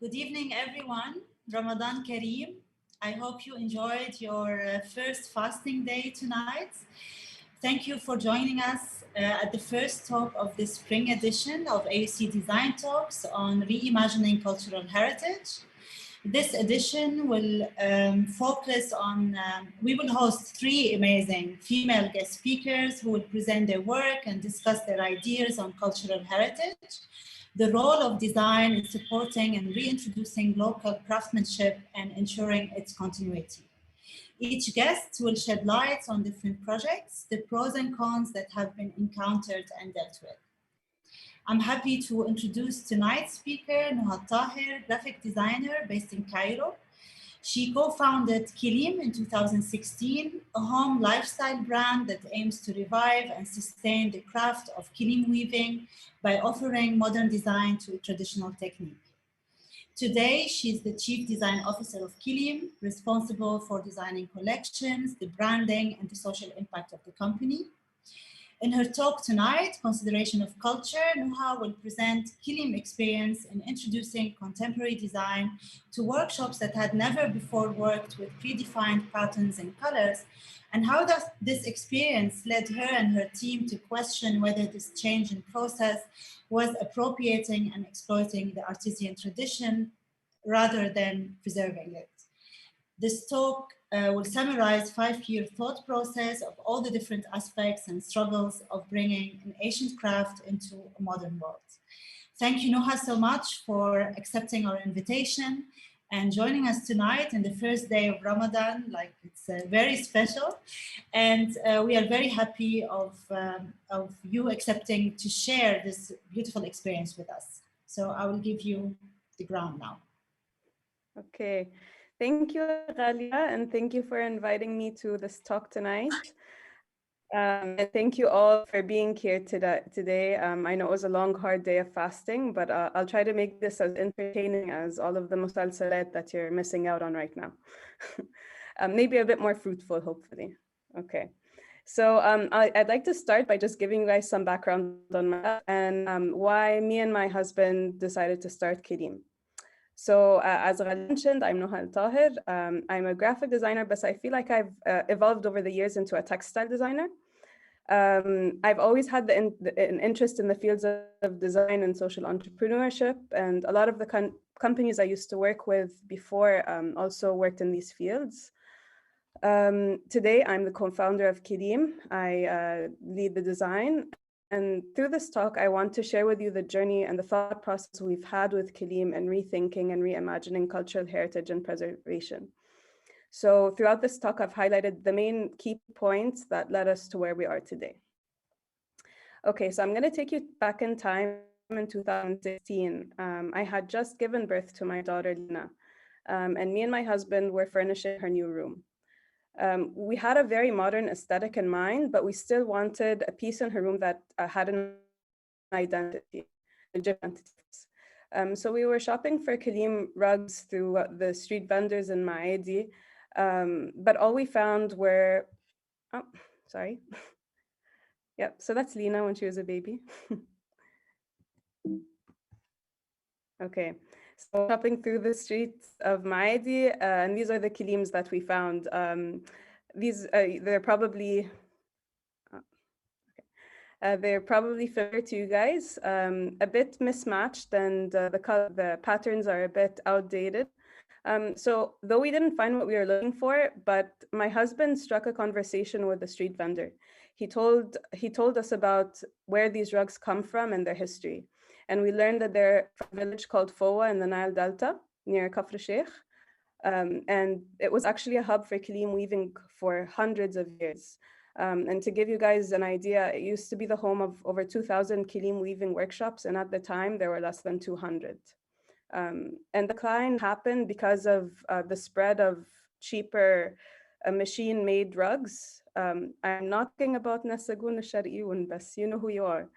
Good evening, everyone. Ramadan Kareem. I hope you enjoyed your first fasting day tonight. Thank you for joining us at the first talk of the spring edition of AUC Design Talks on reimagining cultural heritage. This edition will focus on, we will host three amazing female guest speakers who will present their work and discuss their ideas on cultural heritage, the role of design in supporting and reintroducing local craftsmanship and ensuring its continuity. Each guest will shed light on different projects, the pros and cons that have been encountered and dealt with. I'm happy to introduce tonight's speaker, Noha Taher, graphic designer based in Cairo. She co-founded Kiliim in 2016, a home lifestyle brand that aims to revive and sustain the craft of Kiliim weaving by offering modern design to a traditional technique. Today, she's the Chief Design Officer of Kiliim, responsible for designing collections, the branding, and the social impact of the company. In her talk tonight, Consideration of Culture, Noha will present Kiliim experience in introducing contemporary design to workshops that had never before worked with predefined patterns and colors, and how this experience led her and her team to question whether this change in process was appropriating and exploiting the artisan tradition rather than preserving it. This talk will summarize 5-year thought process of all the different aspects and struggles of bringing an ancient craft into a modern world. Thank you, Noha, so much for accepting our invitation and joining us tonight in the first day of Ramadan. Like, it's very special. And we are very happy of you accepting to share this beautiful experience with us. So I will give you the ground now. Okay. Thank you, Ghalia, and thank you for inviting me to this talk tonight. And thank you all for being here today. I know it was a long, hard day of fasting, but I'll try to make this as entertaining as all of the musalsalat that you're missing out on right now. Maybe a bit more fruitful, hopefully. Okay. So I'd like to start by just giving you guys some background on myself and why me and my husband decided to start Kiliim. So as I mentioned, I'm Noha Taher. I'm a graphic designer, but I feel like I've evolved over the years into a textile designer. I've always had an interest in the fields of design and social entrepreneurship, and a lot of the companies I used to work with before also worked in these fields. Today, I'm the co-founder of Kiliim. I lead the design. And through this talk, I want to share with you the journey and the thought process we've had with Kiliim and rethinking and reimagining cultural heritage and preservation. So throughout this talk, I've highlighted the main key points that led us to where we are today. Okay, so I'm going to take you back in time in 2016. I had just given birth to my daughter, Lina, and me and my husband were furnishing her new room. We had a very modern aesthetic in mind, but we still wanted a piece in her room that had an identity. So we were shopping for Kiliim rugs through the street vendors in Maadi, but all we found were, oh, sorry. Yep, so that's Lina when she was a baby. Okay. So shopping through the streets of Maadi, and these are the Kiliims that we found. They're probably they're probably familiar to you guys. A bit mismatched, and the patterns are a bit outdated. So though we didn't find what we were looking for, but my husband struck a conversation with the street vendor. He told us about where these rugs come from and their history. And we learned that they're from a village called Fowa in the Nile Delta near Kafr Sheikh. And it was actually a hub for Kiliim weaving for hundreds of years. And to give you guys an idea, it used to be the home of over 2,000 Kiliim weaving workshops. And at the time, there were less than 200. And the decline happened because of the spread of cheaper machine-made rugs. I'm not talking about Nasagun Shari'un, but you know who you are.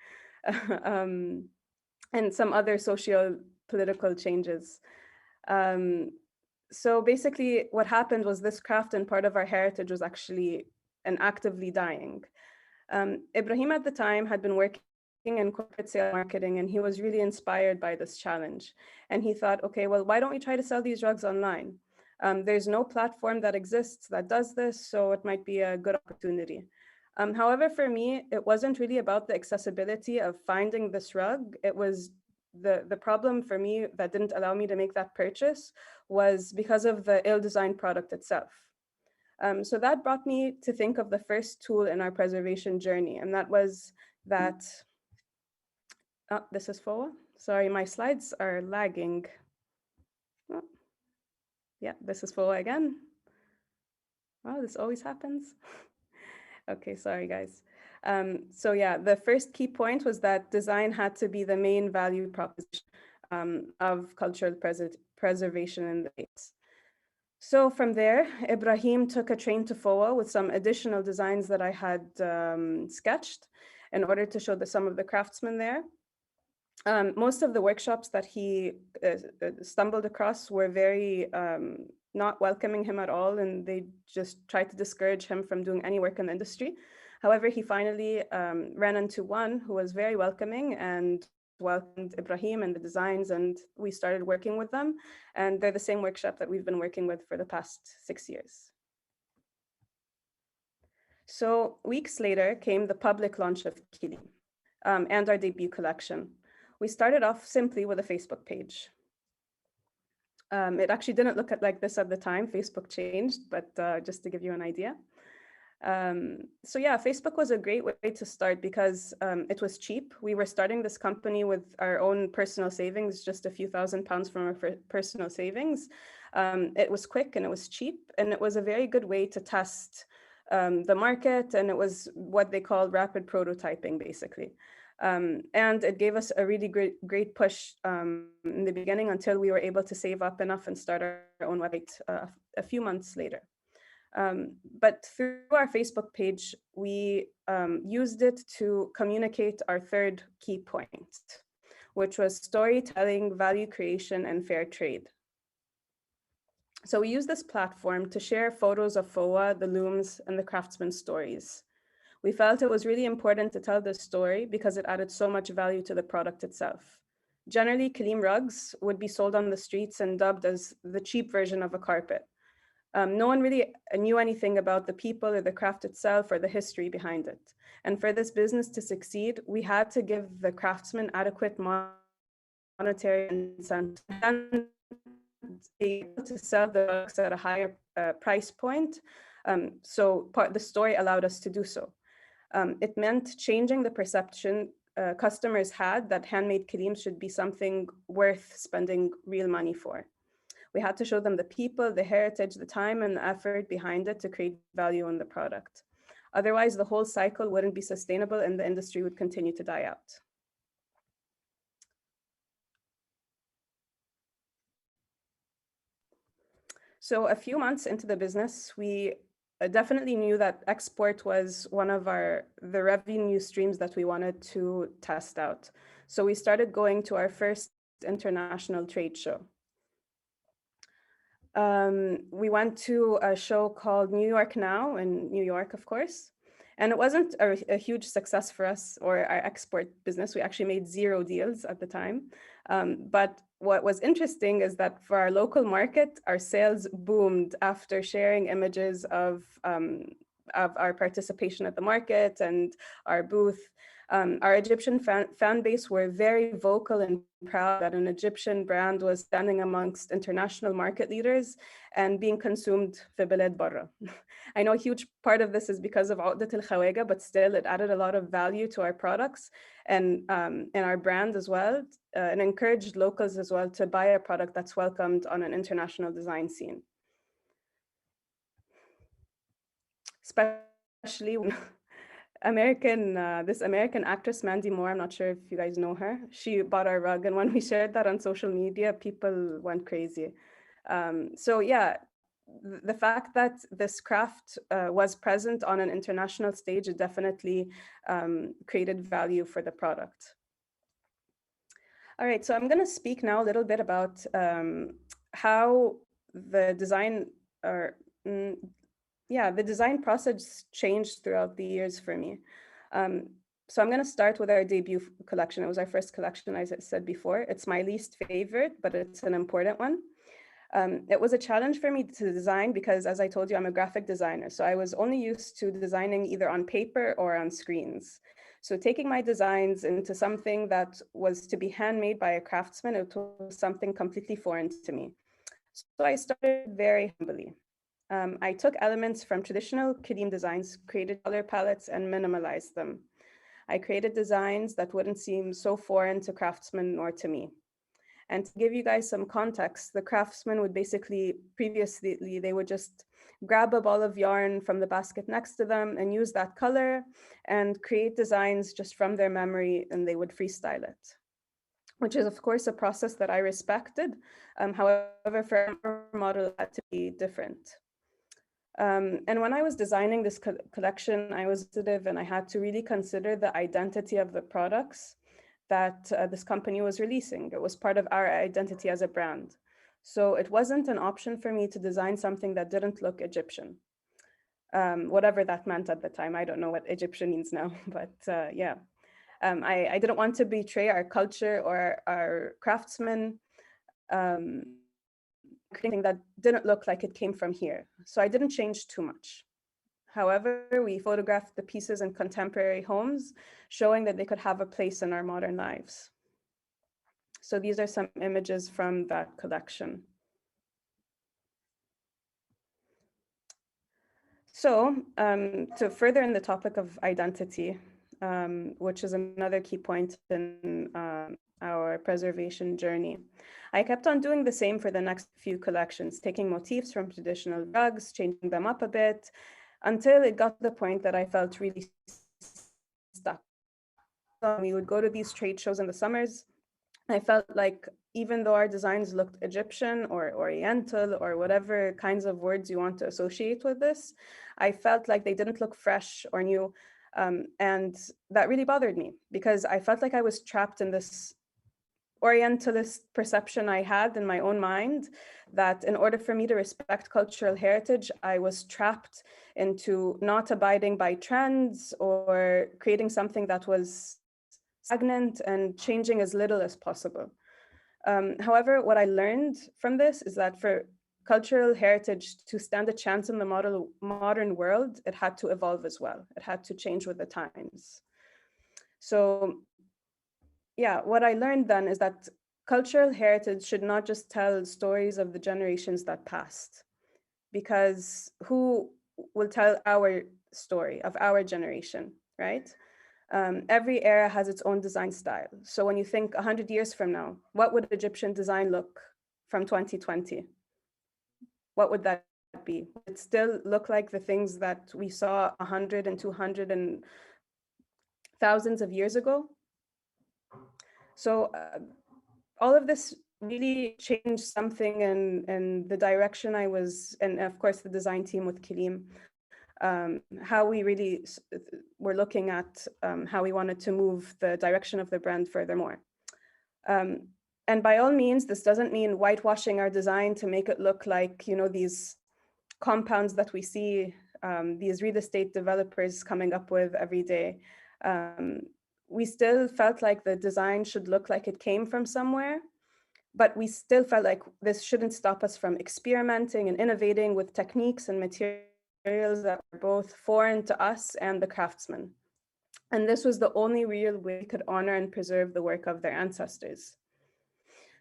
And some other socio-political changes. So basically what happened was this craft and part of our heritage was actually and actively dying. Ibrahim at the time had been working in corporate sales marketing, and he was really inspired by this challenge. And he thought, okay, well, why don't we try to sell these rugs online? There's no platform that exists that does this, so it might be a good opportunity. However, for me, it wasn't really about the accessibility of finding this rug. It was the problem for me that didn't allow me to make that purchase was because of the ill-designed product itself. So that brought me to think of the first tool in our preservation journey, and that was that, this is FOA. Sorry, my slides are lagging. Oh, yeah, this is FOA again. Oh, this always happens. Okay, sorry guys. So yeah, the first key point was that design had to be the main value proposition of cultural preservation in the States. So from there, Ibrahim took a train to FOA with some additional designs that I had sketched in order to show some of the craftsmen there. Most of the workshops that he stumbled across were very not welcoming him at all, and they just tried to discourage him from doing any work in the industry. However, he finally ran into one who was very welcoming and welcomed Ibrahim and the designs, and we started working with them. And they're the same workshop that we've been working with for the past 6 years. So weeks later came the public launch of Kiliim and our debut collection. We started off simply with a Facebook page. It actually didn't look like this at the time. Facebook changed, but just to give you an idea. So yeah, Facebook was a great way to start because it was cheap. We were starting this company with our own personal savings, just a few £1,000s from our personal savings. It was quick and it was cheap, and it was a very good way to test the market, and it was what they call rapid prototyping, basically. And it gave us a really great push in the beginning until we were able to save up enough and start our own website a few months later. But through our Facebook page, we used it to communicate our third key point, which was storytelling, value creation, and fair trade. So we used this platform to share photos of FOA, the looms, and the craftsmen's stories. We felt it was really important to tell this story because it added so much value to the product itself. Generally, Kiliim rugs would be sold on the streets and dubbed as the cheap version of a carpet. No one really knew anything about the people or the craft itself or the history behind it. And for this business to succeed, we had to give the craftsmen adequate monetary incentive and be able to sell the rugs at a higher price point. So the story allowed us to do so. It meant changing the perception customers had that handmade Kiliim should be something worth spending real money for. We had to show them the people, the heritage, the time, and the effort behind it to create value in the product. Otherwise, the whole cycle wouldn't be sustainable and the industry would continue to die out. So a few months into the business, we definitely knew that export was one of the revenue streams that we wanted to test out. So we started going to our first international trade show. We went to a show called New York Now in New York, of course. And it wasn't a huge success for us or our export business. We actually made 0 deals at the time. But what was interesting is that for our local market, our sales boomed after sharing images of our participation at the market and our booth. Our Egyptian fan base were very vocal and proud that an Egyptian brand was standing amongst international market leaders and being consumed في بلاد برا. I know a huge part of this is because of عقدة الخواجة, but still it added a lot of value to our products and our brand as well, and encouraged locals as well to buy a product that's welcomed on an international design scene. Especially when this American actress, Mandy Moore, I'm not sure if you guys know her. She bought our rug, and when we shared that on social media, people went crazy. So yeah, the fact that this craft was present on an international stage definitely created value for the product. All right, so I'm going to speak now a little bit about how the design the design process changed throughout the years for me. So I'm going to start with our debut collection. It was our first collection, as I said before. It's my least favorite, but it's an important one. It was a challenge for me to design because, as I told you, I'm a graphic designer. So I was only used to designing either on paper or on screens. So taking my designs into something that was to be handmade by a craftsman, it was something completely foreign to me. So I started very humbly. I took elements from traditional Kiliim designs, created color palettes, and minimalized them. I created designs that wouldn't seem so foreign to craftsmen or to me. And to give you guys some context, the craftsmen would basically, previously, they would just grab a ball of yarn from the basket next to them and use that color and create designs just from their memory, and they would freestyle it, which is of course a process that I respected. However, for our model, it had to be different. And when I was designing this collection, I was sensitive and I had to really consider the identity of the products that this company was releasing. It was part of our identity as a brand. So it wasn't an option for me to design something that didn't look Egyptian, whatever that meant at the time. I don't know what Egyptian means now, but yeah. I didn't want to betray our culture or our craftsmen, creating that didn't look like it came from here. So I didn't change too much. However, we photographed the pieces in contemporary homes, showing that they could have a place in our modern lives. So these are some images from that collection. So to further in the topic of identity, which is another key point in our preservation journey, I kept on doing the same for the next few collections, taking motifs from traditional rugs, changing them up a bit, until it got to the point that I felt really stuck. So we would go to these trade shows in the summers. I felt like even though our designs looked Egyptian or Oriental or whatever kinds of words you want to associate with this, I felt like they didn't look fresh or new. And that really bothered me because I felt like I was trapped in this Orientalist perception I had in my own mind, that in order for me to respect cultural heritage, I was trapped into not abiding by trends or creating something that was stagnant and changing as little as possible. However, what I learned from this is that for cultural heritage to stand a chance in the modern world, it had to evolve as well. It had to change with the times. So yeah, what I learned then is that cultural heritage should not just tell stories of the generations that passed, because who will tell our story of our generation, right? Every era has its own design style. So when you think 100 years from now, what would Egyptian design look from 2020? What would that be? Would it still look like the things that we saw 100 and 200 and thousands of years ago? So all of this really changed something in the direction I was, and of course the design team with Kiliim, how we really were looking at how we wanted to move the direction of the brand furthermore. And by all means, this doesn't mean whitewashing our design to make it look like, you know, these compounds that we see, these real estate developers coming up with every day. We still felt like the design should look like it came from somewhere, but we still felt like this shouldn't stop us from experimenting and innovating with techniques and materials that were both foreign to us and the craftsmen. And this was the only real way we could honor and preserve the work of their ancestors.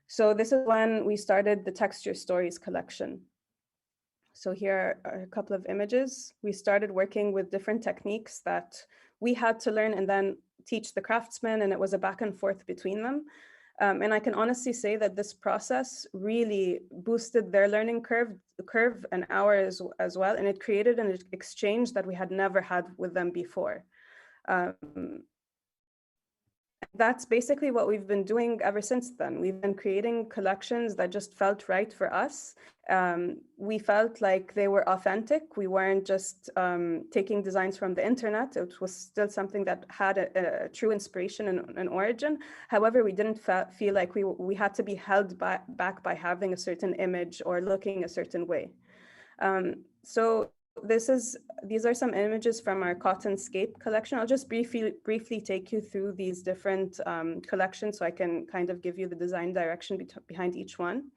So this is when we started the Texture Stories collection. So here are a couple of images. We started working with different techniques that we had to learn and then teach the craftsmen, and it was a back and forth between them. And I can honestly say that this process really boosted their learning curve and ours as well. And it created an exchange that we had never had with them before. That's basically what we've been doing ever since then. We've been creating collections that just felt right for us. We felt like they were authentic. We weren't just taking designs from the internet. It was still something that had a true inspiration and origin. However, we didn't feel like we had to be held back by having a certain image or looking a certain way. So these are some images from our Cottonscape collection. I'll just briefly take you through these different collections so I can kind of give you the design direction behind each one.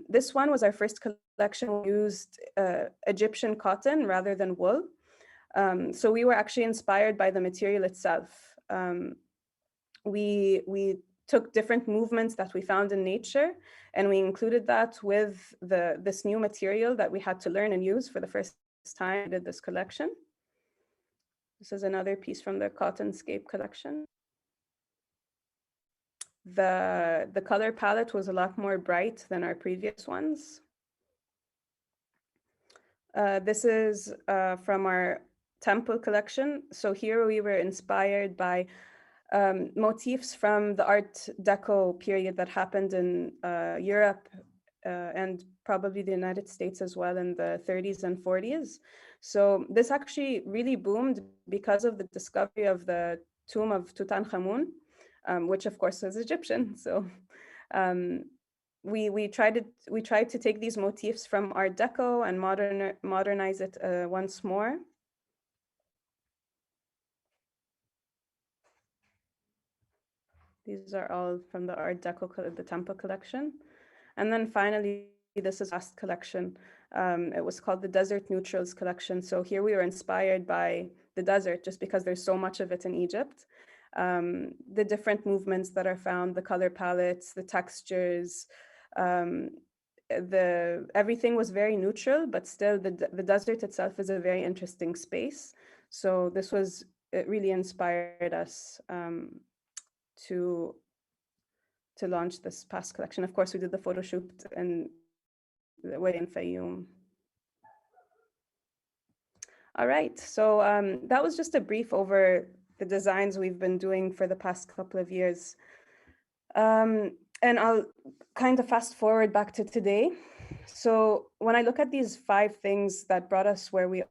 This one was our first collection. We used Egyptian cotton rather than wool. So we were actually inspired by the material itself. We took different movements that we found in nature, and we included that with this new material that we had to learn and use for the first time. We did this collection. This is another piece from the Cottonscape collection. The color palette was a lot more bright than our previous ones. This is from our temple collection. So here we were inspired by motifs from the Art Deco period that happened in Europe and probably the United States as well in the 30s and 40s. So this actually really boomed because of the discovery of the tomb of Tutankhamun, which of course is Egyptian. So we tried to take these motifs from Art Deco and modernize it once more. These are all from the Art Deco, the Temple collection. And then finally, this is last collection. It was called the Desert Neutrals collection. So here we were inspired by the desert just because there's so much of it in Egypt. The different movements that are found, the color palettes, the textures, everything was very neutral, but still the desert itself is a very interesting space. So this it really inspired us to launch this past collection. Of course, we did the photo shoot in Fayoum. All right, so that was just a brief over the designs we've been doing for the past couple of years. And I'll kind of fast forward back to today. So when I look at these 5 things that brought us where we are,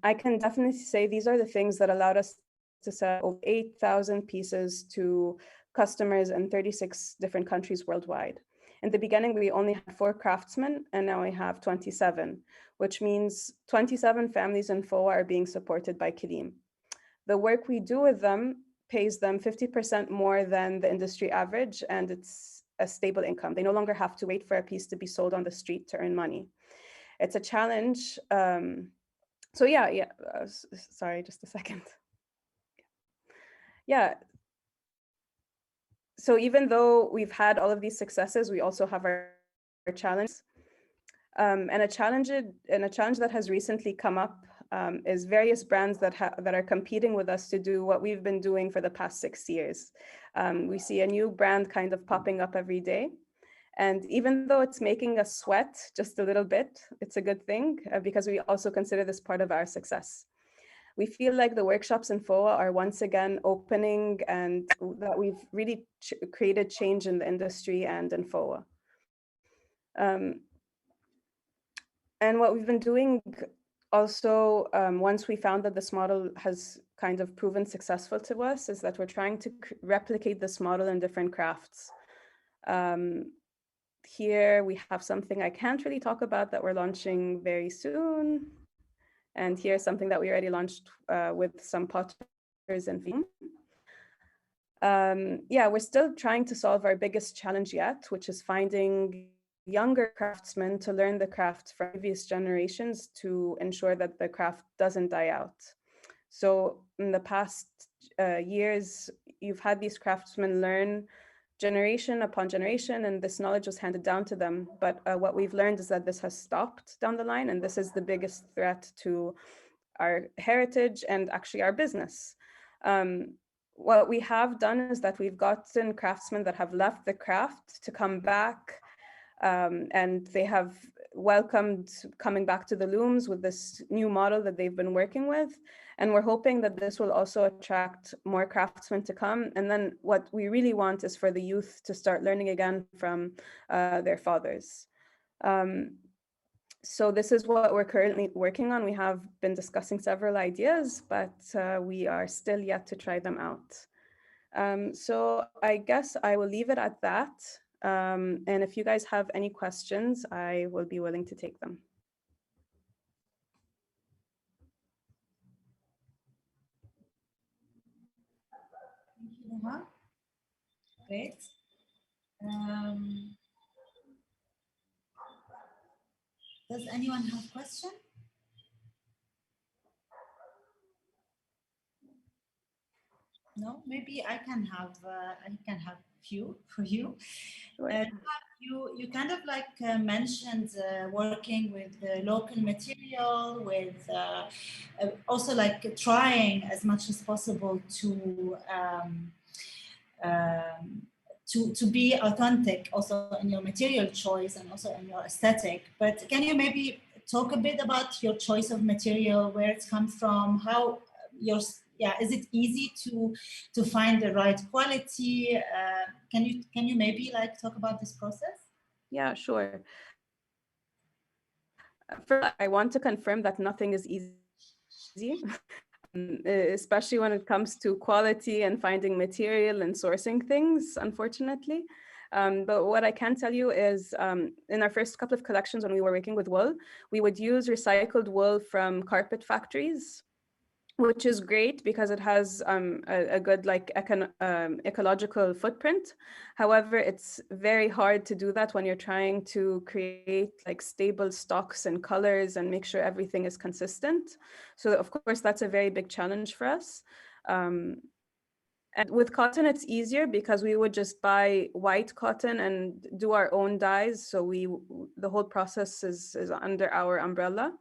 I can definitely say these are the things that allowed us to sell over 8,000 pieces to customers in 36 different countries worldwide. In the beginning, we only had 4 craftsmen, and now we have 27, which means 27 families in FOA are being supported by Kiliim. The work we do with them pays them 50% more than the industry average, and it's a stable income. They no longer have to wait for a piece to be sold on the street to earn money. It's a challenge. So yeah, sorry, just a second. Yeah. So even though we've had all of these successes, we also have our challenges. And a challenge that has recently come up is various brands that are competing with us to do what we've been doing for the past 6 years. We see a new brand kind of popping up every day. And even though it's making us sweat just a little bit, it's a good thing because we also consider this part of our success. We feel like the workshops in FOA are once again opening and that we've really created change in the industry and in FOA. And what we've been doing also, once we found that this model has kind of proven successful to us, is that we're trying to replicate this model in different crafts. Here we have something I can't really talk about that we're launching very soon. And here's something that we already launched with some potters and Fayoum. Yeah, we're still trying to solve our biggest challenge yet, which is finding younger craftsmen to learn the craft from previous generations to ensure that the craft doesn't die out. So in the past years, you've had these craftsmen learn generation upon generation, and this knowledge was handed down to them. But what we've learned is that this has stopped down the line, and this is the biggest threat to our heritage and actually our business. What we have done is that we've gotten craftsmen that have left the craft to come back, and they have welcomed coming back to the looms with this new model that they've been working with. And we're hoping that this will also attract more craftsmen to come. And then what we really want is for the youth to start learning again from their fathers. So this is what we're currently working on. We have been discussing several ideas, but we are still yet to try them out. So I guess I will leave it at that. And if you guys have any questions, I will be willing to take them. Uh-huh. Great. Um, does anyone have question? No, maybe I can have few for you. Sure. You kind of like mentioned working with local material, with also like trying as much as possible um, to be authentic also in your material choice and also in your aesthetic. But can you maybe talk a bit about your choice of material, where it comes from, how your is it easy to find the right quality? Can you maybe like talk about this process? Yeah, sure. First, I want to confirm that nothing is easy. Especially when it comes to quality and finding material and sourcing things, unfortunately. But what I can tell you is in our first couple of collections when we were working with wool, we would use recycled wool from carpet factories, which is great because it has a good like ecological footprint. However, it's very hard to do that when you're trying to create like stable stocks and colors and make sure everything is consistent. So of course, that's a very big challenge for us. And with cotton, it's easier because we would just buy white cotton and do our own dyes. So the whole process is under our umbrella.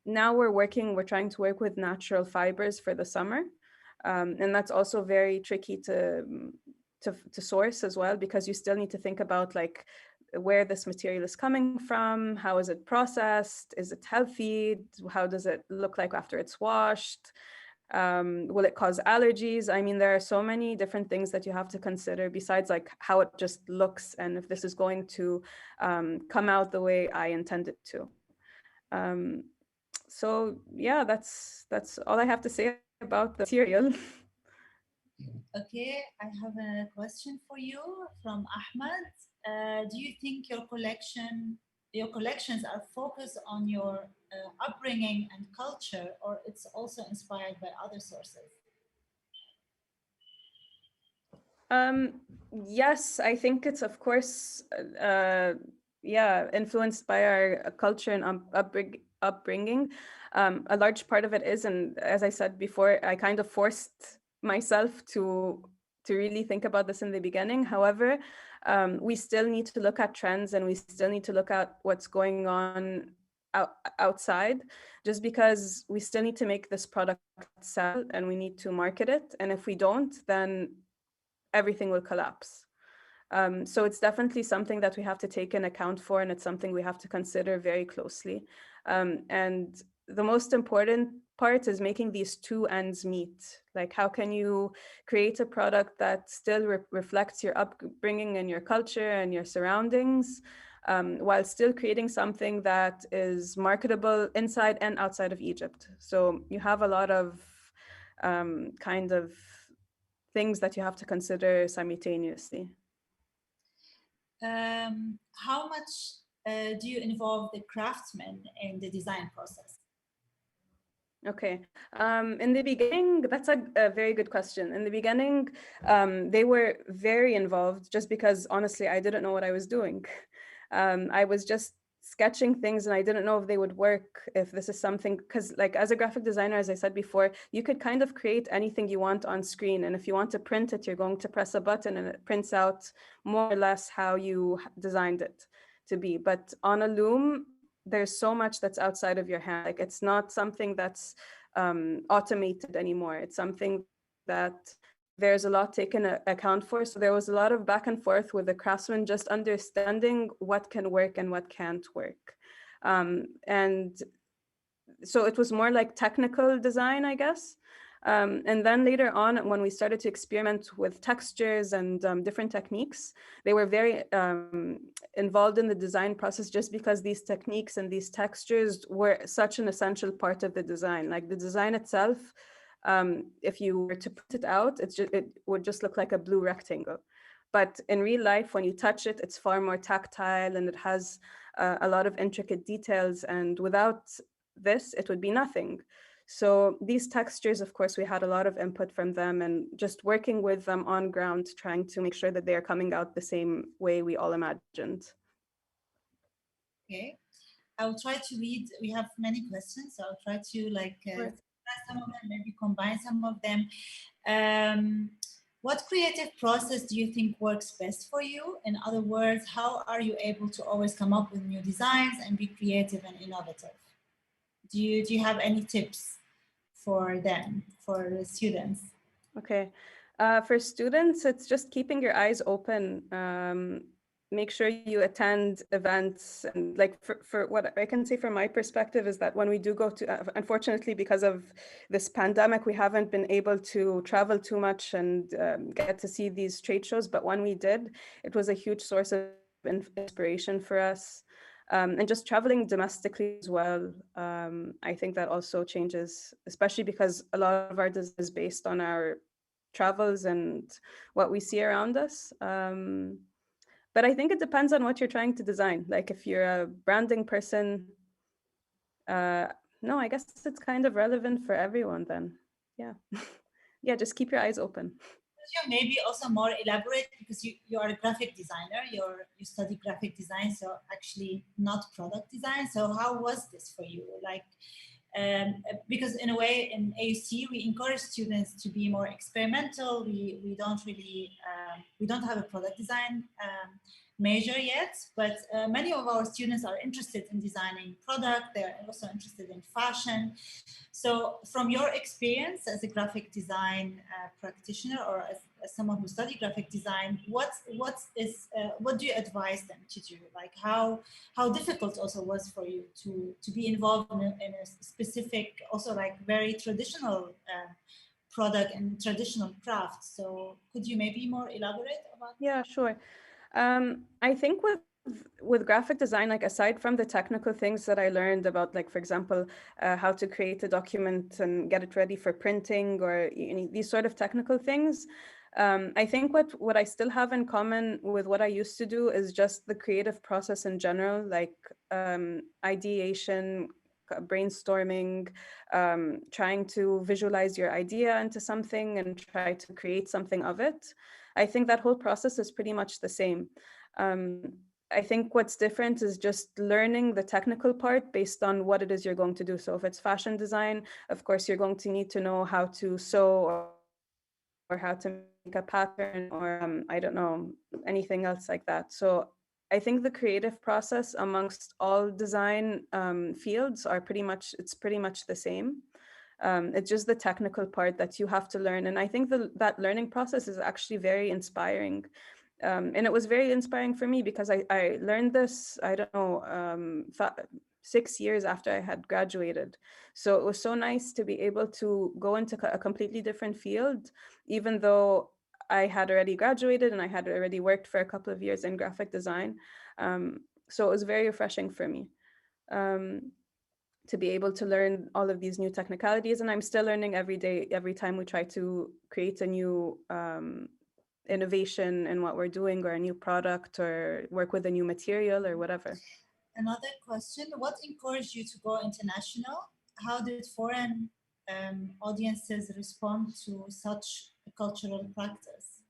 Now we're trying to work with natural fibers for the summer. And that's also very tricky to source as well, because you still need to think about like where this material is coming from, how is it processed, is it healthy, how does it look like after it's washed, will it cause allergies? I mean, there are so many different things that you have to consider besides like how it just looks and if this is going to come out the way I intend it to. So yeah, that's all I have to say about the material. Okay, I have a question for you from Ahmed. Do you think your collections are focused on your upbringing and culture, or it's also inspired by other sources? Um, yes, I think it's of course, yeah, influenced by our culture and upbringing. A large part of it is, and as I said before, I kind of forced myself to really think about this in the beginning. However, we still need to look at trends and we still need to look at what's going on outside, just because we still need to make this product sell and we need to market it. And if we don't, then everything will collapse. So it's definitely something that we have to take in account for, and it's something we have to consider very closely. And the most important part is making these two ends meet. Like, how can you create a product that still reflects your upbringing and your culture and your surroundings, while still creating something that is marketable inside and outside of Egypt? So you have a lot of kind of things that you have to consider simultaneously. How much do you involve the craftsmen in the design process? Okay. In the beginning, that's a very good question. In the beginning, they were very involved just because honestly, I didn't know what I was doing. I was just sketching things and I didn't know if they would work, if this is something, because like as a graphic designer, as I said before, you could kind of create anything you want on screen. And if you want to print it, you're going to press a button and it prints out more or less how you designed it to be. But on a loom, there's so much that's outside of your hand. Like it's not something that's automated anymore. It's something that there's a lot taken account for. So there was a lot of back and forth with the craftsman, just understanding what can work and what can't work. And so it was more like technical design, I guess. And then later on, when we started to experiment with textures and different techniques, they were very involved in the design process just because these techniques and these textures were such an essential part of the design. Like the design itself, if you were to put it out, it would just look like a blue rectangle. But in real life, when you touch it, it's far more tactile and it has a lot of intricate details. And without this, it would be nothing. So these textures, of course, we had a lot of input from them and just working with them on ground, trying to make sure that they are coming out the same way we all imagined. Okay. I will try to read. We have many questions, so I'll try to Sure. some of them, maybe combine some of them. Um, what creative process do you think works best for you? In other words, how are you able to always come up with new designs and be creative and innovative? Do you have any tips for them, for the students? Okay. For students, it's just keeping your eyes open. Make sure you attend events. And like for what I can say from my perspective is that when we do go to, unfortunately, because of this pandemic, we haven't been able to travel too much and get to see these trade shows. But when we did, it was a huge source of inspiration for us. And just traveling domestically as well. I think that also changes, especially because a lot of our design is based on our travels and what we see around us. But I think it depends on what you're trying to design. Like if you're a branding person, no, I guess it's kind of relevant for everyone then. Yeah. Yeah, just keep your eyes open. You maybe also more elaborate because you are a graphic designer, you study graphic design, so actually not product design. So how was this for you? Like, because in a way in AUC we encourage students to be more experimental. We don't really we don't have a product design major yet, but many of our students are interested in designing product. They're also interested in fashion. So from your experience as a graphic design practitioner or as someone who studied graphic design, what do you advise them to do? Like how difficult also was for you to be involved in a specific, also like very traditional product and traditional craft. So could you maybe more elaborate about? Yeah, sure. I think with graphic design, like aside from the technical things that I learned about, like for example, how to create a document and get it ready for printing or these sort of technical things, I think what I still have in common with what I used to do is just the creative process in general, like ideation, brainstorming, trying to visualize your idea into something and try to create something of it. I think that whole process is pretty much the same. Um, I think what's different is just learning the technical part based on what it is you're going to do. So if it's fashion design, of course, you're going to need to know how to sew or how to make a pattern or I don't know, anything else like that. So I think the creative process amongst all design fields it's pretty much the same. It's just the technical part that you have to learn. And I think that learning process is actually very inspiring. And it was very inspiring for me because I learned this, I don't know, 6 years after I had graduated. So it was so nice to be able to go into a completely different field, even though I had already graduated and I had already worked for a couple of years in graphic design. So it was very refreshing for me. To be able to learn all of these new technicalities. And I'm still learning every day, every time we try to create a new innovation in what we're doing or a new product or work with a new material or whatever. Another question, what encouraged you to go international? How did foreign audiences respond to such a cultural practice?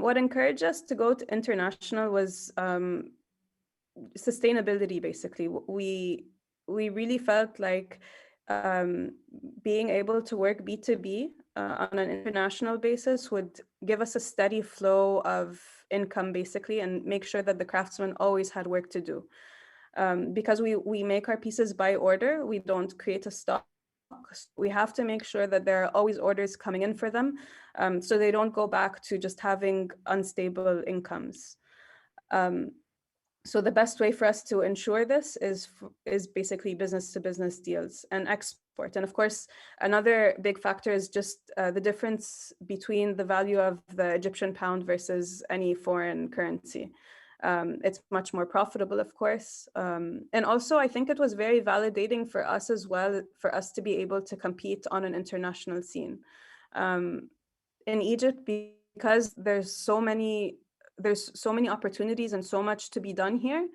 What encouraged us to go to international was sustainability. Basically, we really felt like being able to work B2B on an international basis would give us a steady flow of income, basically, and make sure that the craftsmen always had work to do. Because we make our pieces by order, we don't create a stock. We have to make sure that there are always orders coming in for them, so they don't go back to just having unstable incomes. So the best way for us to ensure this is basically business to business deals and export. And of course, another big factor is just the difference between the value of the Egyptian pound versus any foreign currency. It's much more profitable, of course. And also, I think it was very validating for us as well, for us to be able to compete on an international scene. In Egypt, because there's so many opportunities and so much to be done here.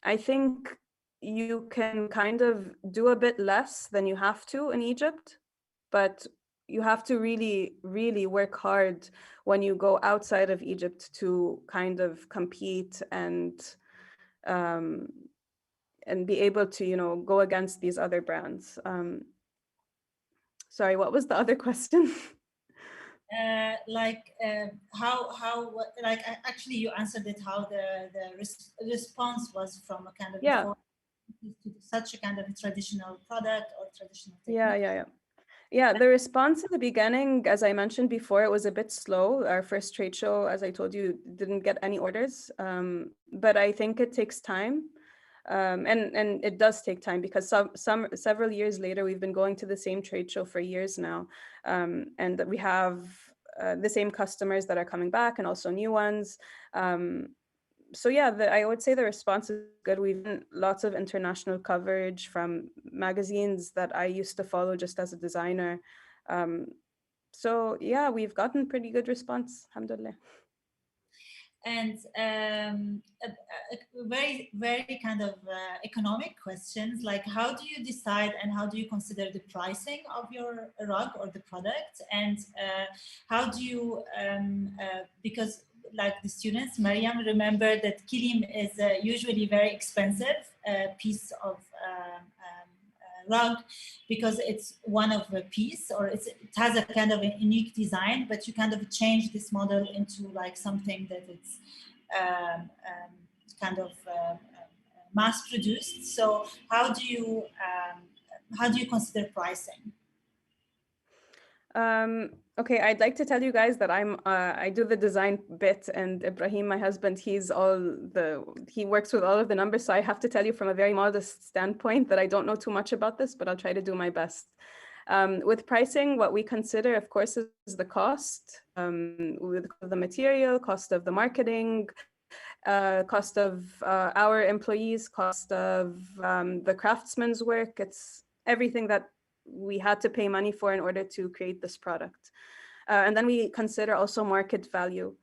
I think you can kind of do a bit less than you have to in Egypt, but you have to really, really work hard when you go outside of Egypt to kind of compete um, and be able to, you know, go against these other brands. Sorry, what was the other question? Actually you answered it, how the response was from a kind of Yeah. before to such a kind of a traditional product or traditional Yeah, technique. yeah, yeah. Yeah, the response in the beginning, as I mentioned before, it was a bit slow. Our first trade show, as I told you, didn't get any orders. But I think it takes time. And it does take time because several years later, we've been going to the same trade show for years now. And we have the same customers that are coming back and also new ones. So yeah, I would say the response is good. We've done lots of international coverage from magazines that I used to follow just as a designer. Um, so yeah, we've gotten pretty good response, alhamdulillah. And very, very kind of economic questions, like how do you decide and how do you consider the pricing of your rug or the product? And how do you, because like the students, Mariam, remember that Kiliim is usually very expensive piece of rug, because it's one of a piece, or it has a kind of a unique design, but you kind of change this model into like something that it's kind of mass produced. So how do you consider pricing? Okay, I'd like to tell you guys that I do the design bit, and Ibrahim, my husband, he works with all of the numbers. So I have to tell you from a very modest standpoint that I don't know too much about this, but I'll try to do my best. With pricing, what we consider, of course, is the cost, with the material, cost of the marketing, cost of our employees, cost of the craftsman's work. It's everything that we had to pay money for in order to create this product. And then we consider also market value.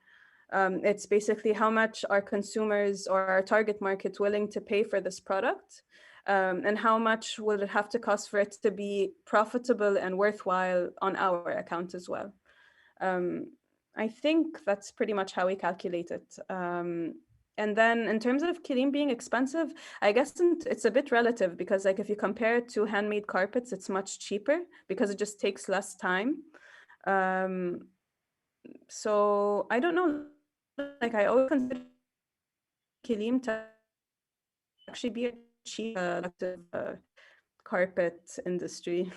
It's basically how much are consumers or our target market willing to pay for this product, and how much will it have to cost for it to be profitable and worthwhile on our account as well. I think that's pretty much how we calculate it. And then in terms of Kiliim being expensive, I guess it's a bit relative, because like if you compare it to handmade carpets, it's much cheaper because it just takes less time. So I don't know, like I always consider Kiliim to actually be a cheap carpet industry.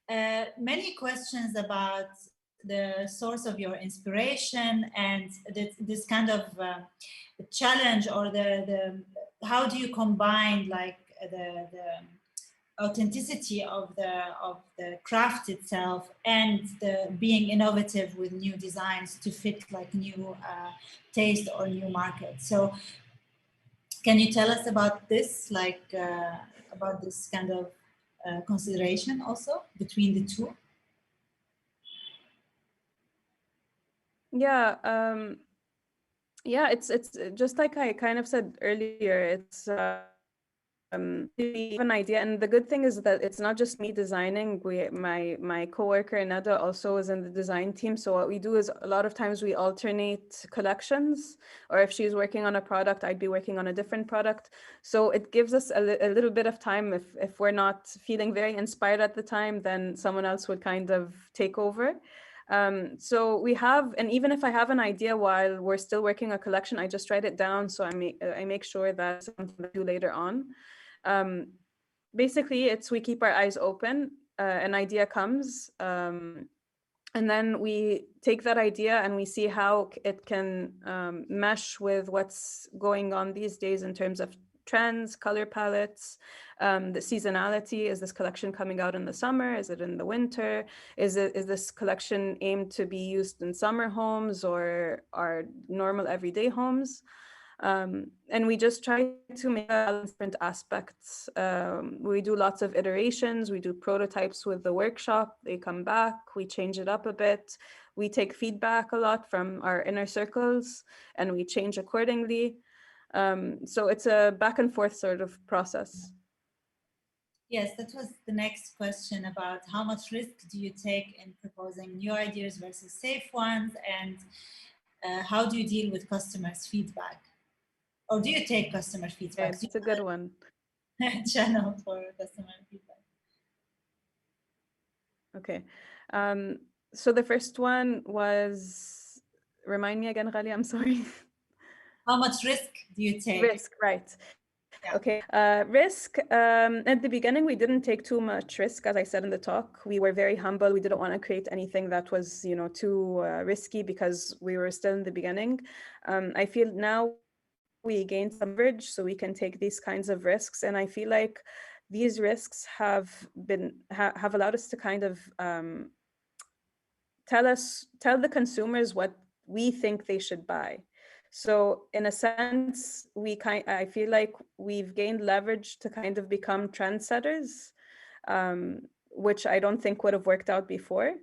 Many questions about the source of your inspiration and this kind of challenge, or the how do you combine like the authenticity of the craft itself and the being innovative with new designs to fit like new taste or new market. So can you tell us about this, like about this kind of consideration also between the two? Yeah, yeah, it's just like I kind of said earlier, it's we have an idea, and the good thing is that it's not just me designing. My coworker Nada also is in the design team. So what we do is a lot of times we alternate collections, or if she's working on a product, I'd be working on a different product. So it gives us a little bit of time. If we're not feeling very inspired at the time, then someone else would kind of take over. So we have, and even if I have an idea while we're still working a collection, I just write it down. So I make sure that's something to do later on. Basically, it's we keep our eyes open. An idea comes, and then we take that idea and we see how it can mesh with what's going on these days in terms of trends, color palettes, the seasonality. Is this collection coming out in the summer? Is it in the winter? Is this collection aimed to be used in summer homes or our normal everyday homes? And we just try to make different aspects. We do lots of iterations. We do prototypes with the workshop. They come back. We change it up a bit. We take feedback a lot from our inner circles, and we change accordingly. So it's a back and forth sort of process. Yes, that was the next question about how much risk do you take in proposing new ideas versus safe ones, and how do you deal with customers' feedback? Or do you take customer feedback? Okay, it's a good one. Channel for customer feedback. Okay. So the first one was, remind me again, Ghali, I'm sorry. How much risk do you take? Risk, right. Yeah. Okay. Risk, at the beginning, we didn't take too much risk, as I said in the talk. We were very humble. We didn't want to create anything that was, too risky because we were still in the beginning. I feel now we gained some leverage so we can take these kinds of risks. And I feel like these risks have allowed us to kind of tell the consumers what we think they should buy. So in a sense, I feel like we've gained leverage to kind of become trendsetters, which I don't think would have worked out before,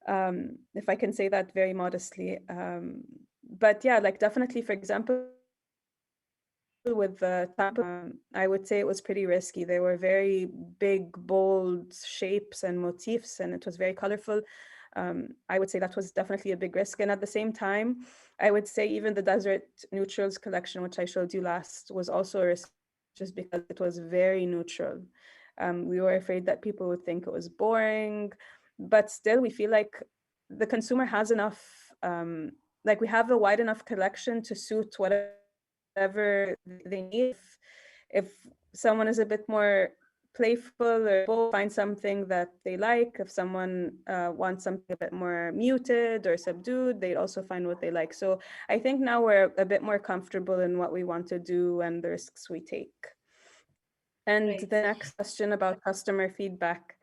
if I can say that very modestly. But yeah, like definitely, for example, with the I would say it was pretty risky. They were very big, bold shapes and motifs, and it was very colorful. I would say that was definitely a big risk. And at the same time, I would say even the Desert Neutrals collection, which I showed you last, was also a risk just because it was very neutral. We were afraid that people would think it was boring, but still we feel like the consumer has enough, like we have a wide enough collection to suit whatever they need. If someone is a bit more playful or bold, find something that they like. If someone wants something a bit more muted or subdued, they also find what they like. So I think now we're a bit more comfortable in what we want to do and the risks we take. And Great. the next question about customer feedback.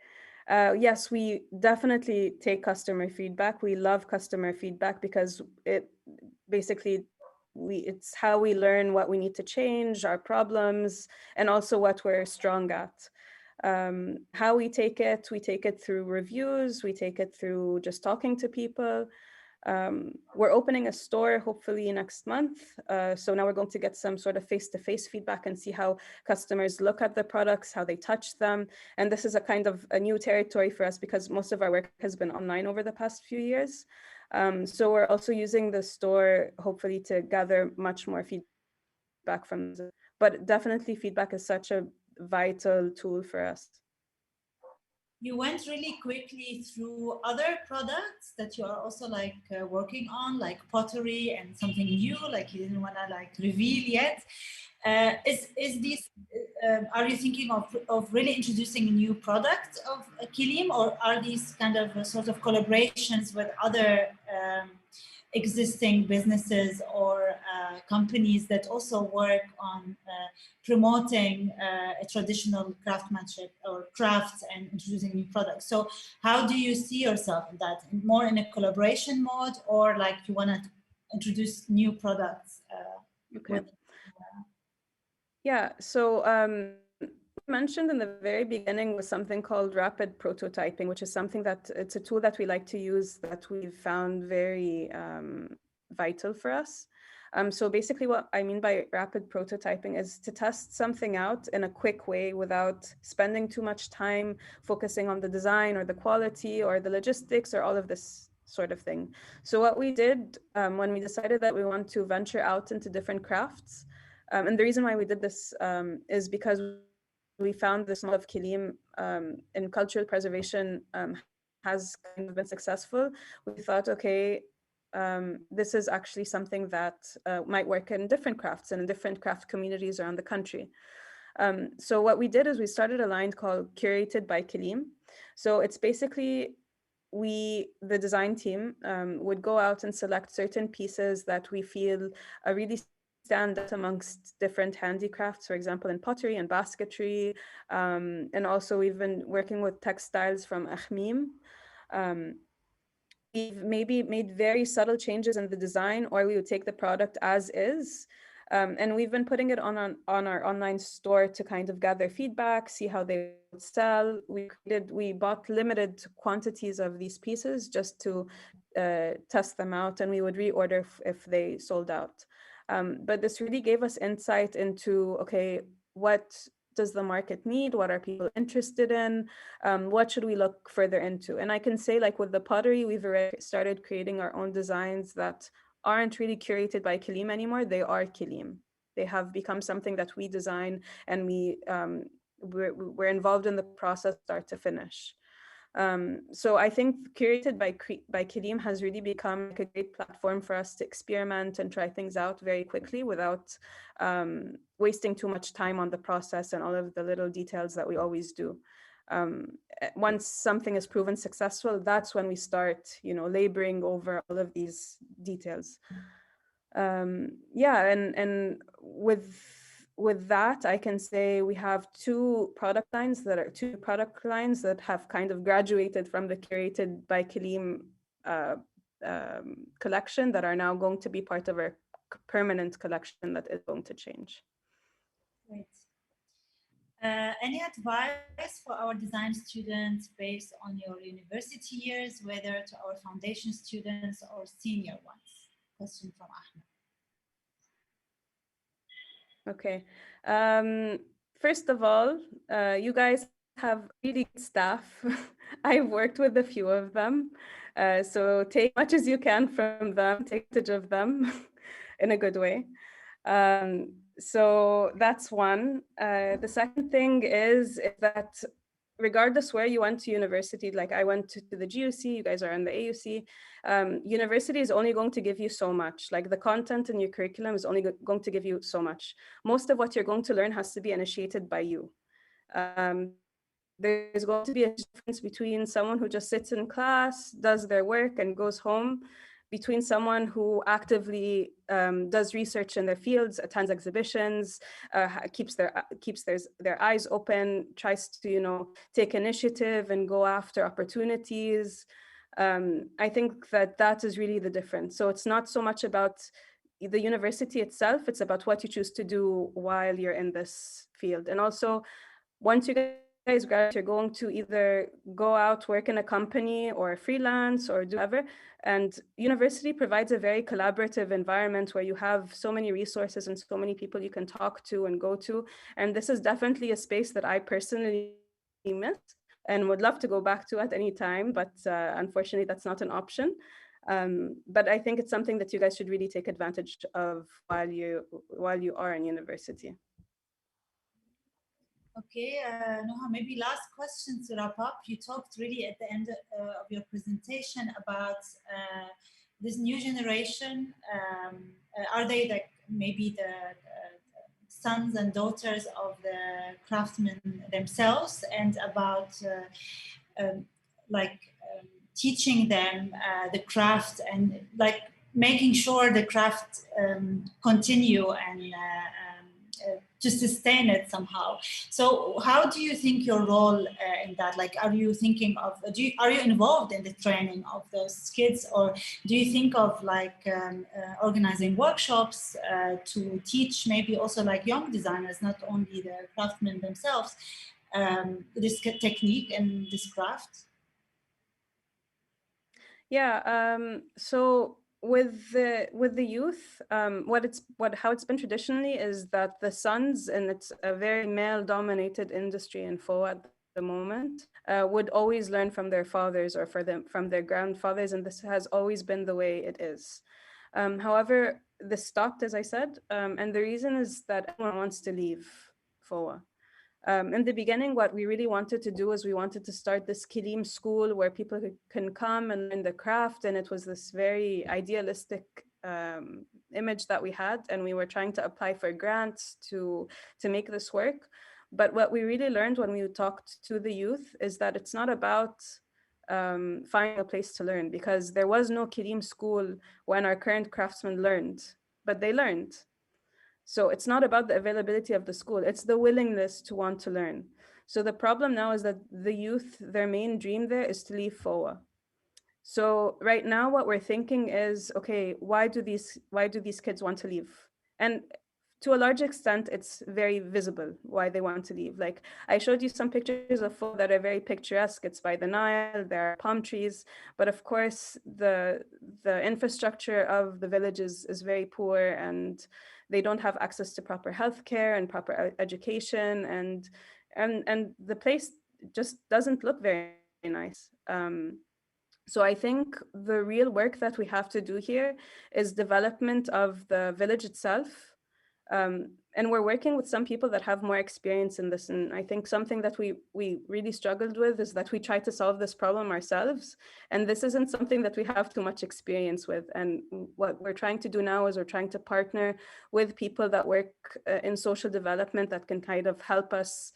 Yes, we definitely take customer feedback. We love customer feedback because it basically it's how we learn what we need to change, our problems, and also what we're strong at. How we take it through reviews, we take it through just talking to people. We're opening a store hopefully next month. So now we're going to get some sort of face-to-face feedback and see how customers look at the products, how they touch them. And this is a kind of a new territory for us because most of our work has been online over the past few years. So we're also using the store hopefully to gather much more feedback from them. But definitely feedback is such a vital tool for us. You went really quickly through other products that you are also like working on, like pottery and something new, like you didn't want to like reveal yet. Is these, are you thinking of really introducing a new product of Kiliim, or are these kind of sort of collaborations with other existing businesses or companies that also work on promoting a traditional craftsmanship or crafts and introducing new products? So how do you see yourself in that? More in a collaboration mode, or like you want to introduce new products? Okay. Yeah, so mentioned in the very beginning was something called rapid prototyping, which is something that it's a tool that we like to use that we've found very vital for us. So basically what I mean by rapid prototyping is to test something out in a quick way without spending too much time focusing on the design or the quality or the logistics or all of this sort of thing. So what we did when we decided that we want to venture out into different crafts, and the reason why we did this is because we found this model of Kiliim in cultural preservation has kind of been successful. We thought, okay, this is actually something that might work in different crafts and in different craft communities around the country. So what we did is we started a line called Curated by Kiliim. So it's basically the design team would go out and select certain pieces that we feel really stand out amongst different handicrafts, for example, in pottery and basketry. And also we've been working with textiles from Akhmim. We've maybe made very subtle changes in the design, or we would take the product as is. And we've been putting it on our online store to kind of gather feedback, see how they would sell. We bought limited quantities of these pieces just to test them out, and we would reorder if they sold out. But this really gave us insight into, okay, what does the market need? What are people interested in? What should we look further into? And I can say, like with the pottery, we've already started creating our own designs that aren't really curated by Kiliim anymore. They are Kiliim. They have become something that we design, and we're involved in the process start to finish. So I think curated by Kiliim has really become like a great platform for us to experiment and try things out very quickly without wasting too much time on the process and all of the little details that we always do. Once something is proven successful, that's when we start, laboring over all of these details. Yeah, and with that, I can say we have two product lines that have kind of graduated from the curated by Kiliim collection that are now going to be part of our permanent collection that is going to change. Great. Any advice for our design students based on your university years, whether to our foundation students or senior ones? Question from Ahmed. Okay. First of all, you guys have really good staff. I've worked with a few of them. So take much as you can from them, take advantage of them in a good way. So that's one. The second thing is that regardless where you went to university, like I went to the GUC, you guys are in the AUC, university is only going to give you so much. Like the content in your curriculum is only going to give you so much. Most of what you're going to learn has to be initiated by you. There's going to be a difference between someone who just sits in class, does their work and goes home, between someone who actively does research in their fields, attends exhibitions, keeps their eyes open, tries to take initiative and go after opportunities. I think that is really the difference. So it's not so much about the university itself; it's about what you choose to do while you're in this field. And also, once you guys graduate, you're going to either go out, work in a company or freelance or do whatever. And university provides a very collaborative environment where you have so many resources and so many people you can talk to and go to. And this is definitely a space that I personally miss and would love to go back to at any time. But unfortunately, that's not an option. But I think it's something that you guys should really take advantage of while you are in university. Okay, Noha, maybe last question to wrap up. You talked really at the end of your presentation about this new generation. Are they like maybe the sons and daughters of the craftsmen themselves, and about teaching them the craft and like making sure the craft continue and to sustain it somehow. So how do you think your role in that? Like, are you thinking of, are you involved in the training of those kids, or do you think of like organizing workshops to teach maybe also like young designers, not only the craftsmen themselves, this technique and this craft? Yeah, so with the youth, how it's been traditionally is that the sons, and it's a very male-dominated industry in FO at the moment, would always learn from their fathers or from their grandfathers, and this has always been the way it is. However, this stopped, as I said, and the reason is that everyone wants to leave FOA. In the beginning, what we really wanted to do is we wanted to start this Kiliim school where people can come and learn the craft. And it was this very idealistic image that we had. And we were trying to apply for grants to make this work. But what we really learned when we talked to the youth is that it's not about finding a place to learn, because there was no Kiliim school when our current craftsmen learned, but they learned. So it's not about the availability of the school, it's the willingness to want to learn. So the problem now is that the youth, their main dream there is to leave FOA. So right now what we're thinking is, okay, why do these kids want to leave? And to a large extent, it's very visible why they want to leave. Like I showed you some pictures of Fo that are very picturesque. It's by the Nile, there are palm trees, but of course the infrastructure of the villages is very poor, and they don't have access to proper healthcare and proper education, and the place just doesn't look very nice. So I think the real work that we have to do here is development of the village itself. And we're working with some people that have more experience in this. And I think something that we really struggled with is that we try to solve this problem ourselves. And this isn't something that we have too much experience with. And what we're trying to do now is we're trying to partner with people that work in social development that can kind of help us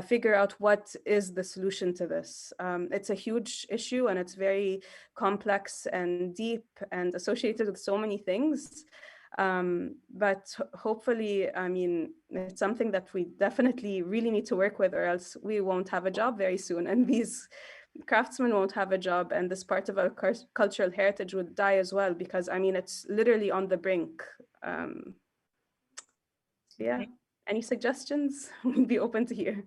figure out what is the solution to this. It's a huge issue, and it's very complex and deep and associated with so many things. But hopefully, I mean, it's something that we definitely really need to work with, or else we won't have a job very soon. And these craftsmen won't have a job, and this part of our cultural heritage would die as well, because I mean, it's literally on the brink. Yeah, any suggestions? We'd be open to hear.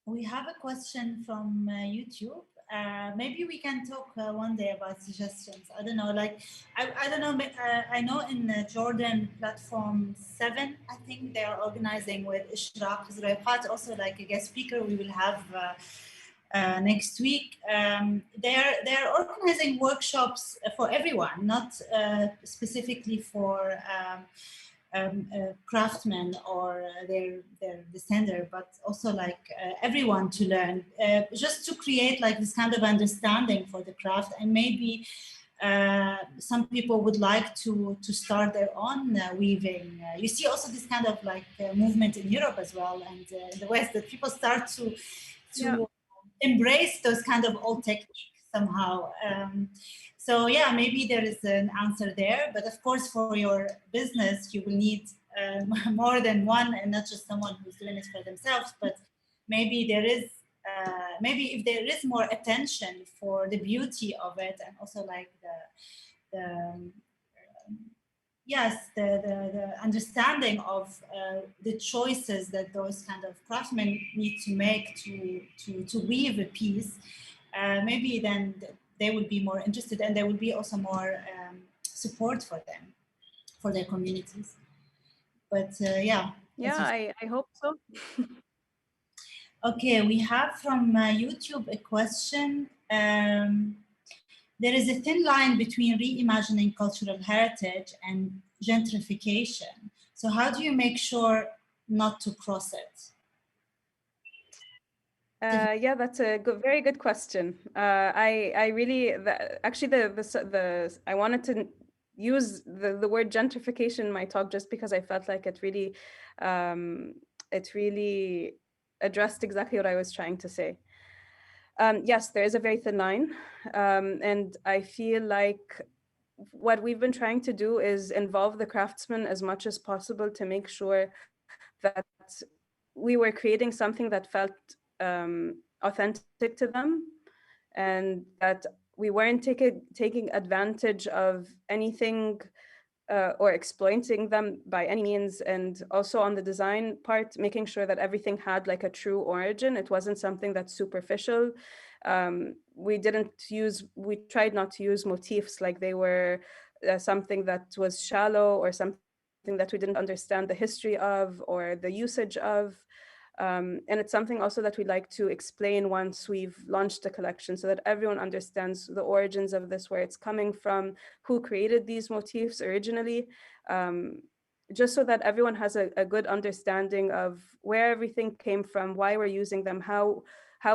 We have a question from YouTube. Maybe we can talk one day about suggestions. I don't know, like, I don't know, I know in Jordan platform 7, I think they are organizing with Ishraq Zraikat, also like a guest speaker we will have next week. They're organizing workshops for everyone, not specifically for craftsmen or their descender, but also like everyone to learn, just to create like this kind of understanding for the craft. And maybe some people would like to start their own weaving. You see also this kind of like movement in Europe as well, and in the West, that people start to embrace those kind of old techniques somehow. So yeah, maybe there is an answer there, but of course for your business, you will need more than one, and not just someone who's doing it for themselves, but maybe there is, maybe if there is more attention for the beauty of it, and also like the understanding of the choices that those kind of craftsmen need to make to weave a piece, maybe then they will be more interested, and there will be also more support for them, for their communities. But yeah. Yeah, I hope so. Okay, we have from YouTube a question. There is a thin line between reimagining cultural heritage and gentrification. So how do you make sure not to cross it? Yeah, that's a very good question. I really, actually, I wanted to use the word gentrification in my talk just because I felt like it really addressed exactly what I was trying to say. Yes, there is a very thin line, and I feel like what we've been trying to do is involve the craftsmen as much as possible to make sure that we were creating something that felt authentic to them, and that we weren't taking advantage of anything or exploiting them by any means. And also on the design part, making sure that everything had like a true origin. It wasn't something that's superficial. We tried not to use motifs like they were something that was shallow, or something that we didn't understand the history of or the usage of. And it's something also that we like to explain once we've launched the collection, so that everyone understands the origins of this, where it's coming from, who created these motifs originally, just so that everyone has a good understanding of where everything came from, why we're using them, how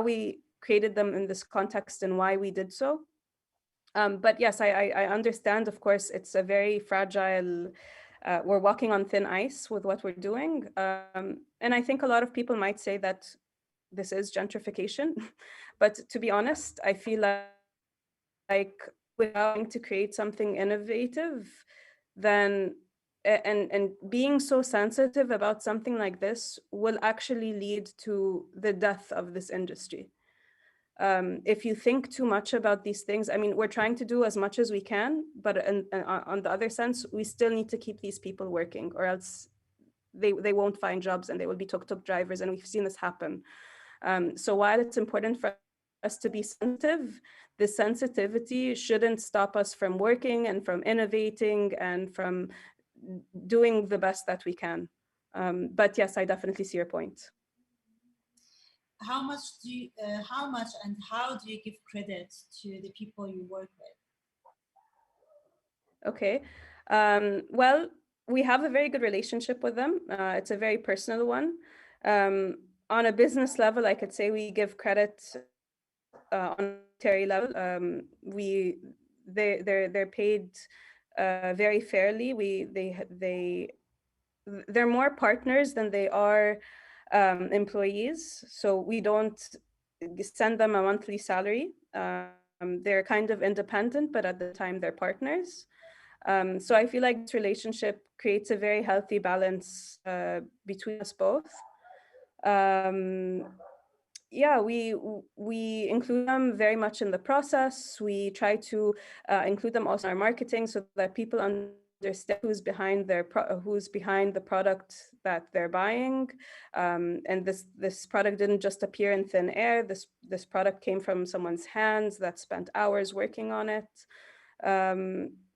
we created them in this context, and why we did so. But yes, I understand, of course, it's a very fragile, we're walking on thin ice with what we're doing. And I think a lot of people might say that this is gentrification. But to be honest, I feel like without to create something innovative, then and being so sensitive about something like this will actually lead to the death of this industry. if you think too much about these things, I mean, we're trying to do as much as we can, but on the other sense, we still need to keep these people working, or else they won't find jobs and they will be tuk-tuk drivers, and we've seen this happen. So while it's important for us to be sensitive, the sensitivity shouldn't stop us from working and from innovating and from doing the best that we can. But yes, I definitely see your point. How much and how do you give credit to the people you work with? Okay. Well, we have a very good relationship with them. It's a very personal one. On a business level, I could say we give credit on a monetary level. They're paid very fairly. They're more partners than they are employees. So we don't send them a monthly salary. They're kind of independent, but at the time they're partners. So I feel like this relationship creates a very healthy balance between us both. Yeah, we include them very much in the process. We try to include them also in our marketing so that people understand who's behind the product that they're buying. And this product didn't just appear in thin air. This product came from someone's hands that spent hours working on it.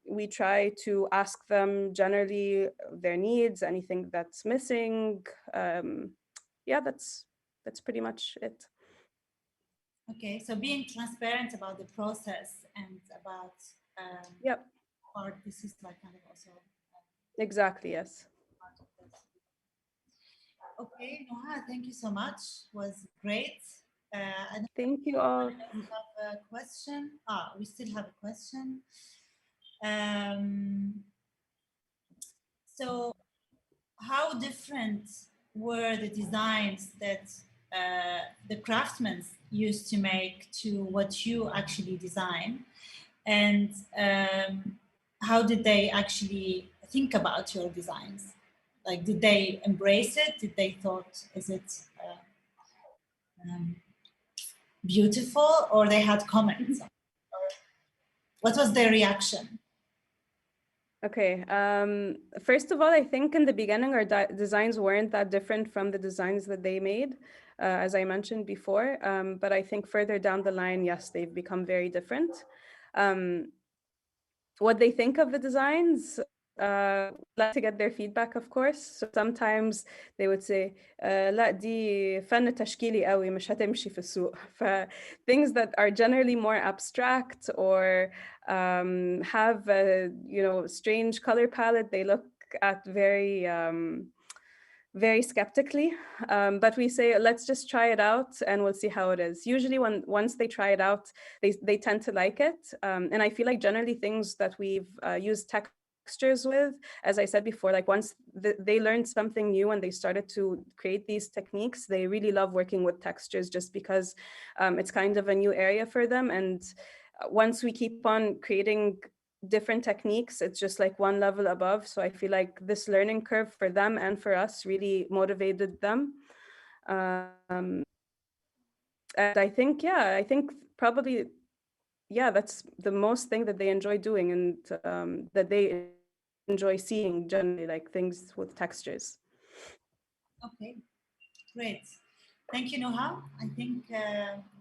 We try to ask them generally their needs, anything that's missing. Yeah, that's pretty much it. Okay, so being transparent about the process and about Yep, art, this is like kind of also exactly, yes. part of this. Okay, Noha, thank you so much. Was great. And Thank you all. have a question. We still have a question. Um, so how different were the designs that the craftsmen used to make to what you actually design? And how did they actually think about your designs? Like, did they embrace it? Did they thought, is it beautiful, or they had comments? What was their reaction? Okay. First of all, I think in the beginning, our designs weren't that different from the designs that they made, as I mentioned before. But I think further down the line, yes, they've become very different. What they think of the designs, like to get their feedback, of course. So sometimes they would say, لا دي فن تشكيلي قوي مش هتمشي في السوق. Things that are generally more abstract or have a strange color palette, they look at very skeptically, but we say, let's just try it out and we'll see how it is. Usually once they try it out, they tend to like it. And I feel like generally things that we've used textures with, as I said before, like once they learned something new and they started to create these techniques, they really love working with textures just because it's kind of a new area for them. And once we keep on creating different techniques, it's just like one level above. So I feel like this learning curve for them and for us really motivated them. And I think probably, that's the most thing that they enjoy doing, and that they enjoy seeing generally, like things with textures. Okay, great. Thank you, Noha. I think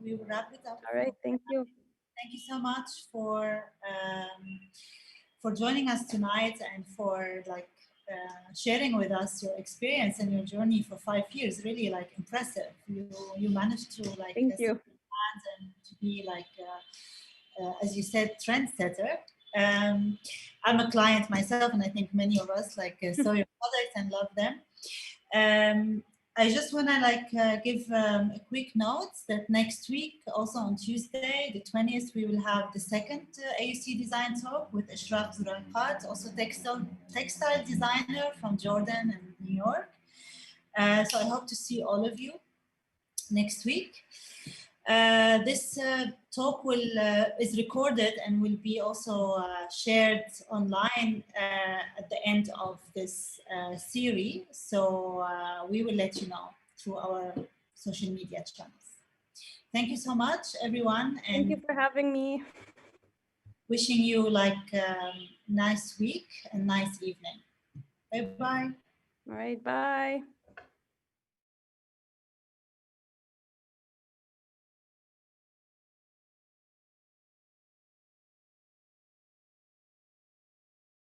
we will wrap it up. All right, thank you. Thank you so much for joining us tonight and for sharing with us your experience and your journey for 5 years. Really impressive. You managed to Thank you. and to be as you said, trendsetter. I'm a client myself, and I think many of us saw your products and love them. I just want to give a quick note that next week, also on Tuesday, the 20th, we will have the second AUC Design Talk with Ishraq Zraikat, also textile designer from Jordan and New York. So I hope to see all of you next week. This talk is recorded and will be also shared online at the end of this series. So we will let you know through our social media channels. Thank you so much, everyone, and thank you for having me. wishing you like nice week and nice evening. Bye bye. All right, bye.